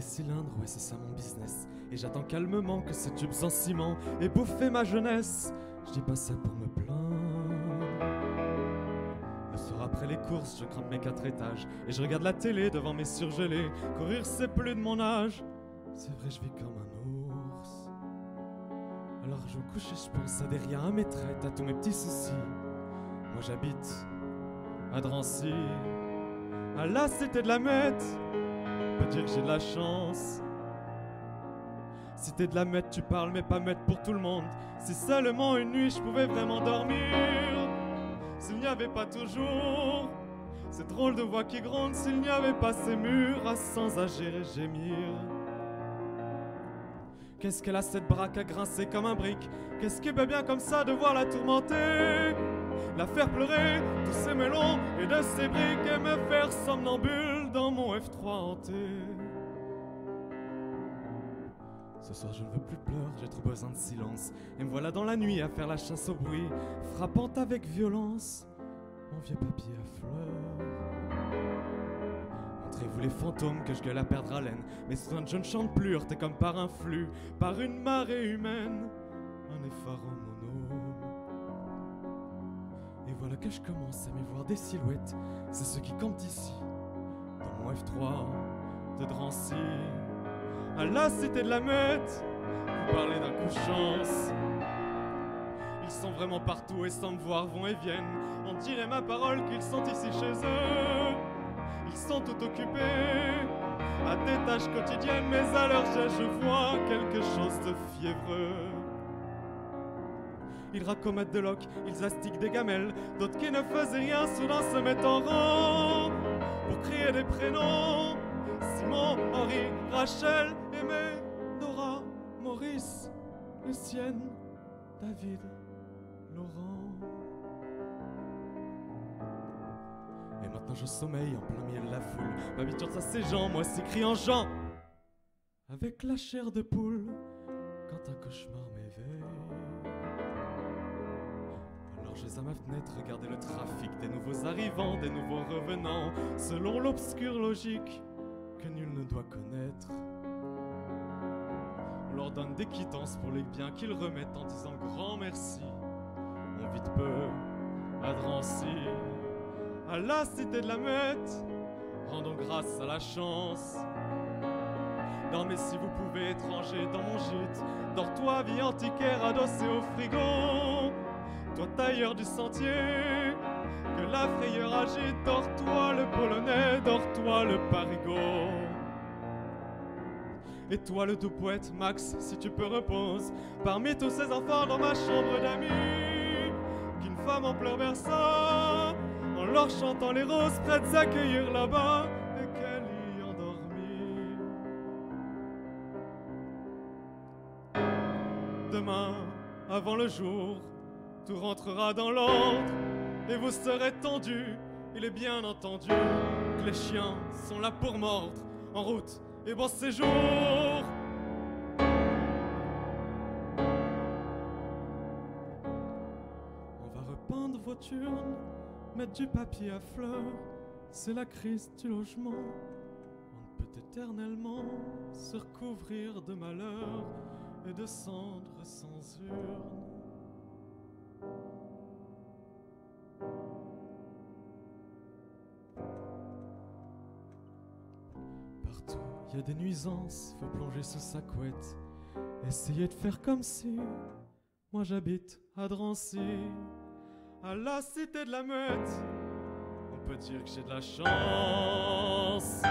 cylindres, ouais c'est ça mon business. Et j'attends calmement que ces tubes en ciment aient bouffé ma jeunesse. Je dis pas ça pour me plaindre. Le soir après les courses, je grimpe mes 4 étages et je regarde la télé devant mes surgelés. Courir c'est plus de mon âge. C'est vrai je vis comme un ours. Alors je me couche et je pense à des riens, à mes traites, à tous mes petits soucis. Moi j'habite à Drancy, à la cité de la Mette. On peut dire que j'ai de la chance. Cité de la Mette, tu parles mais pas Mette pour tout le monde. Si seulement une nuit je pouvais vraiment dormir. S'il n'y avait pas toujours ces drôles de voix qui grondent, s'il n'y avait pas ces murs à sans agir et gémir. Qu'est-ce qu'elle a cette braque à grincer comme un brick? Qu'est-ce qui est bien comme ça de voir la tourmenter, la faire pleurer, tous ces mélons et de ces briques, et me faire somnambule dans mon F3 hanté. Ce soir je ne veux plus pleurer, j'ai trop besoin de silence. Et me voilà dans la nuit à faire la chasse au bruit, frappant avec violence mon vieux papier à fleurs. Montrez-vous les fantômes que je gueule à perdre haleine. Mais soudain je ne chante plus, heurté comme par un flux, par une marée humaine, un effarant monôme. Et voilà que je commence à m'y voir des silhouettes. C'est ceux qui campent ici, dans mon F3 de Drancy, à la cité de la Mette. Vous parlez d'un coup de chance. Ils sont vraiment partout et sans me voir vont et viennent. On dirait ma parole qu'ils sont ici chez eux. Ils sont tout occupés à des tâches quotidiennes, mais à leur jet je vois quelque chose de fiévreux. Ils raccommotent de loques, ils astiquent des gamelles. D'autres qui ne faisaient rien soudain se mettent en rang pour crier des prénoms: Simon, Henri, Rachel, Aimé, Nora, Maurice, Lucienne, David, Laurent. Et maintenant je sommeille en plein milieu de la foule, m'habituant à ces gens, moi s'écrie en Jean, avec la chair de poule, quand un cauchemar m'éveille. Alors je vais à ma fenêtre regarder le trafic des nouveaux arrivants, des nouveaux revenants, selon l'obscure logique que nul ne doit connaître. On leur donne des quittances pour les biens qu'ils remettent en disant grand merci. On vit peu à Drancy, à la cité de la Mette, rendons grâce à la chance. Dormez si vous pouvez, étrangers, dans mon gîte. Dors-toi, vie antiquaire adossée au frigo. Toi, tailleur du sentier, que la frayeur agite. Dors-toi, le polonais, dors-toi, le parigot. Et toi, le doux poète, Max, si tu peux, repose parmi tous ces enfants dans ma chambre d'amis, qu'une femme en pleurs berça, en leur chantant les roses prêtes à cueillir là-bas, et qu'elle y endormit. Demain, avant le jour, tout rentrera dans l'ordre, et vous serez tendus. Il est bien entendu que les chiens sont là pour mordre. En route et bon séjour. On va repeindre vos turnes, mettre du papier à fleurs. C'est la crise du logement. On ne peut éternellement se recouvrir de malheur et de cendres sans urne. Partout, il y a des nuisances, faut plonger sous sa couette. Essayez de faire comme si moi j'habite à Drancy, à la cité de la Mette. On peut dire que j'ai de la chance.